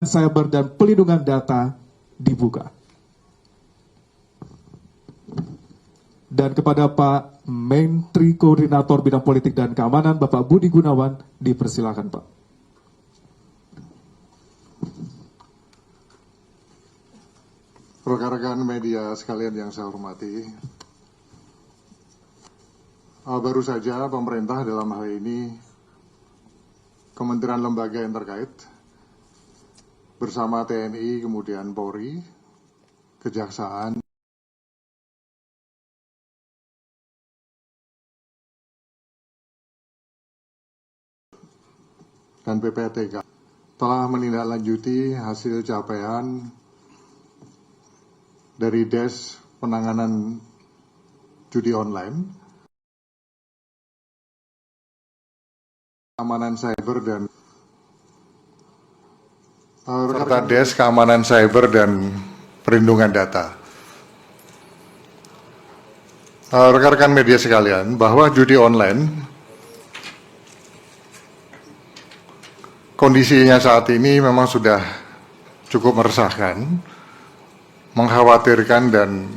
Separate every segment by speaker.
Speaker 1: Cyber dan Pelindungan Data dibuka. Dan kepada Pak Menteri Koordinator Bidang Politik dan Keamanan, Bapak Budi Gunawan, dipersilakan Pak.
Speaker 2: Rekan-rekan media sekalian yang saya hormati, baru saja pemerintah dalam hal ini kementerian lembaga yang terkait bersama TNI, kemudian Polri, Kejaksaan, dan PPTK telah menindaklanjuti hasil capaian dari Des Penanganan Judi Online, keamanan cyber dan serta Des Keamanan Cyber dan Perlindungan Data. Rekan-rekan media sekalian, bahwa judi online kondisinya saat ini memang sudah cukup meresahkan, mengkhawatirkan dan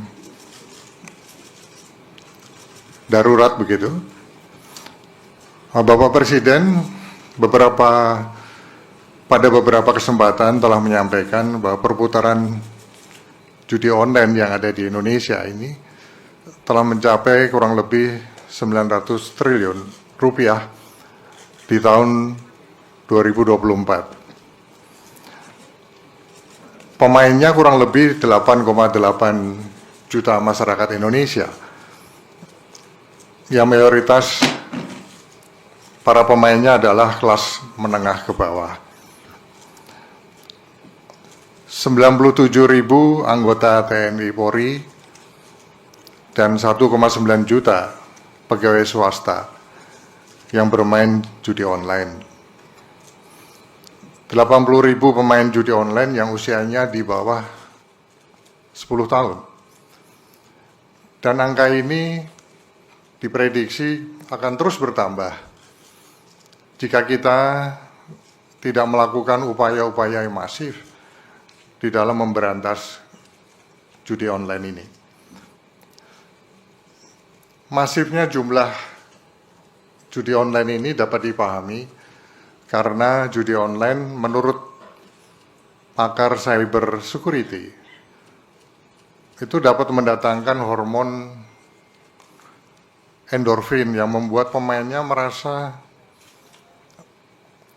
Speaker 2: darurat begitu. Bapak Presiden pada beberapa kesempatan telah menyampaikan bahwa perputaran judi online yang ada di Indonesia ini telah mencapai kurang lebih 900 triliun rupiah di tahun 2024. Pemainnya kurang lebih 8,8 juta masyarakat Indonesia, yang mayoritas para pemainnya adalah kelas menengah ke bawah. 97.000 anggota TNI Polri dan 1,9 juta pegawai swasta yang bermain judi online. 80.000 pemain judi online yang usianya di bawah 10 tahun. Dan angka ini diprediksi akan terus bertambah jika kita tidak melakukan upaya-upaya yang masif di dalam memberantas judi online ini. Masifnya jumlah judi online ini dapat dipahami karena judi online menurut pakar cyber security itu dapat mendatangkan hormon endorfin yang membuat pemainnya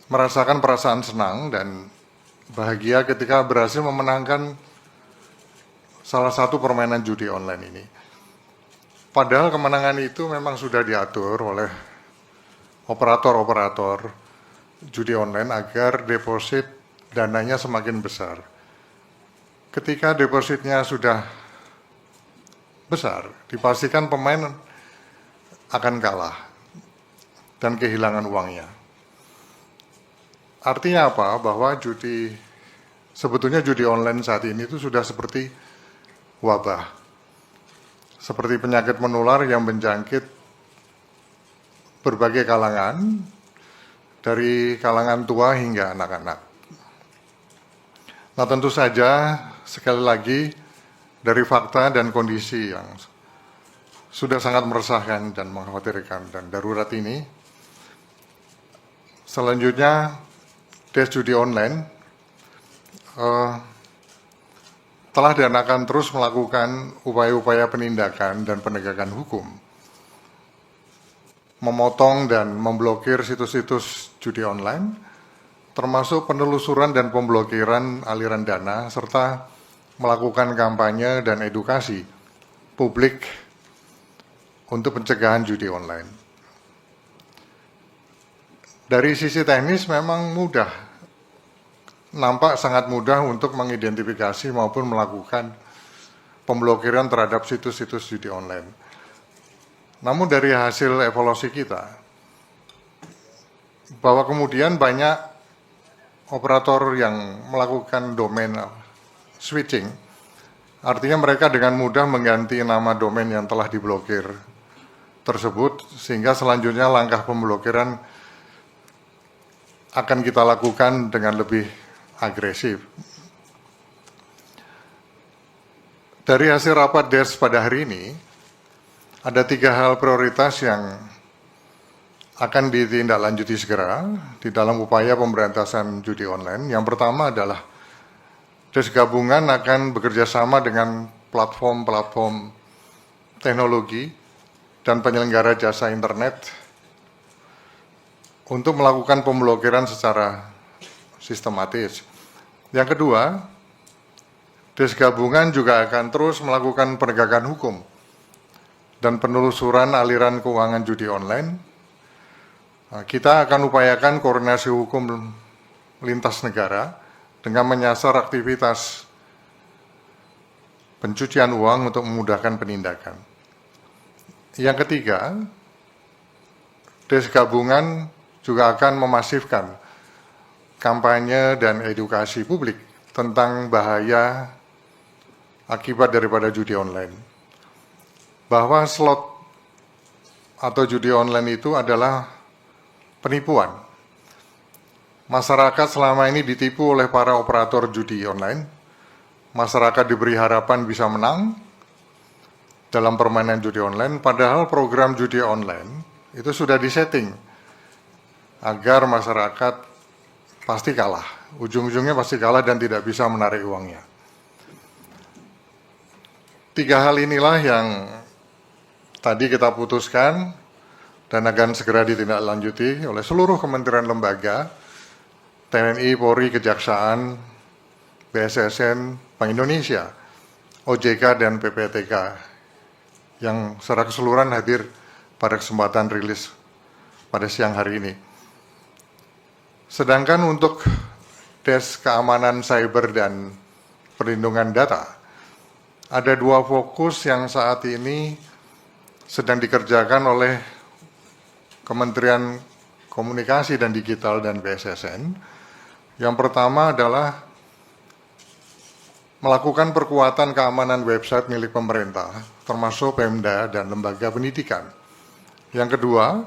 Speaker 2: merasakan perasaan senang dan bahagia ketika berhasil memenangkan salah satu permainan judi online ini. Padahal kemenangan itu memang sudah diatur oleh operator-operator judi online agar deposit dananya semakin besar. Ketika depositnya sudah besar, dipastikan pemain akan kalah dan kehilangan uangnya. Artinya apa? Bahwa sebetulnya judi online saat ini itu sudah seperti wabah. Seperti penyakit menular yang menjangkit berbagai kalangan, dari kalangan tua hingga anak-anak. Nah, tentu saja sekali lagi dari fakta dan kondisi yang sudah sangat meresahkan dan mengkhawatirkan dan darurat ini, selanjutnya Des judi online telah dan akan terus melakukan upaya-upaya penindakan dan penegakan hukum, memotong dan memblokir situs-situs judi online, termasuk penelusuran dan pemblokiran aliran dana, serta melakukan kampanye dan edukasi publik untuk pencegahan judi online. Dari sisi teknis memang mudah, nampak sangat mudah untuk mengidentifikasi maupun melakukan pemblokiran terhadap situs-situs judi online. Namun dari hasil evaluasi kita, bahwa kemudian banyak operator yang melakukan domain switching, artinya mereka dengan mudah mengganti nama domain yang telah diblokir tersebut, sehingga selanjutnya langkah pemblokiran akan kita lakukan dengan lebih agresif. Dari hasil rapat DES pada hari ini, ada 3 hal prioritas yang akan ditindaklanjuti segera di dalam upaya pemberantasan judi online. Yang pertama adalah DES gabungan akan bekerja sama dengan platform-platform teknologi dan penyelenggara jasa internet untuk melakukan pemblokiran secara sistematis. Yang kedua, DES gabungan juga akan terus melakukan penegakan hukum dan penelusuran aliran keuangan judi online. Kita akan upayakan koordinasi hukum lintas negara dengan menyasar aktivitas pencucian uang untuk memudahkan penindakan. Yang ketiga, DES gabungan juga akan memasifkan kampanye dan edukasi publik tentang bahaya akibat daripada judi online. Bahwa slot atau judi online itu adalah penipuan. Masyarakat selama ini ditipu oleh para operator judi online. Masyarakat diberi harapan bisa menang dalam permainan judi online, padahal program judi online itu sudah disetting agar masyarakat pasti kalah. Ujung-ujungnya pasti kalah dan tidak bisa menarik uangnya. 3 hal inilah yang tadi kita putuskan dan akan segera ditindaklanjuti oleh seluruh kementerian lembaga, TNI, Polri, Kejaksaan, BSSN, Bank Indonesia, OJK, dan PPTK yang secara keseluruhan hadir pada kesempatan rilis pada siang hari ini. Sedangkan untuk DES keamanan cyber dan perlindungan data, ada 2 fokus yang saat ini sedang dikerjakan oleh Kementerian Komunikasi dan Digital dan BSSN. Yang pertama adalah melakukan perkuatan keamanan website milik pemerintah, termasuk Pemda dan lembaga pendidikan. Yang kedua,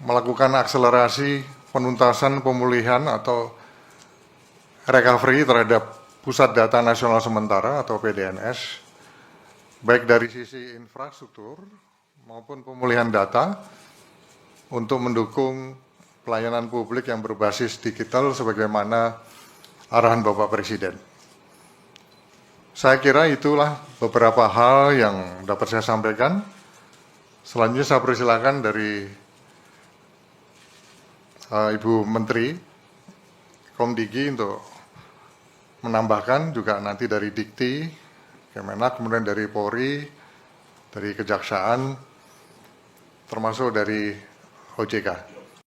Speaker 2: melakukan akselerasi penuntasan pemulihan atau recovery terhadap Pusat Data Nasional Sementara atau PDNS, baik dari sisi infrastruktur maupun pemulihan data, untuk mendukung pelayanan publik yang berbasis digital sebagaimana arahan Bapak Presiden. Saya kira itulah beberapa hal yang dapat saya sampaikan. Selanjutnya saya persilakan dari Ibu Menteri Komdigi untuk menambahkan, juga nanti dari Dikti, Kemenak, kemudian dari Polri, dari Kejaksaan, termasuk dari OJK.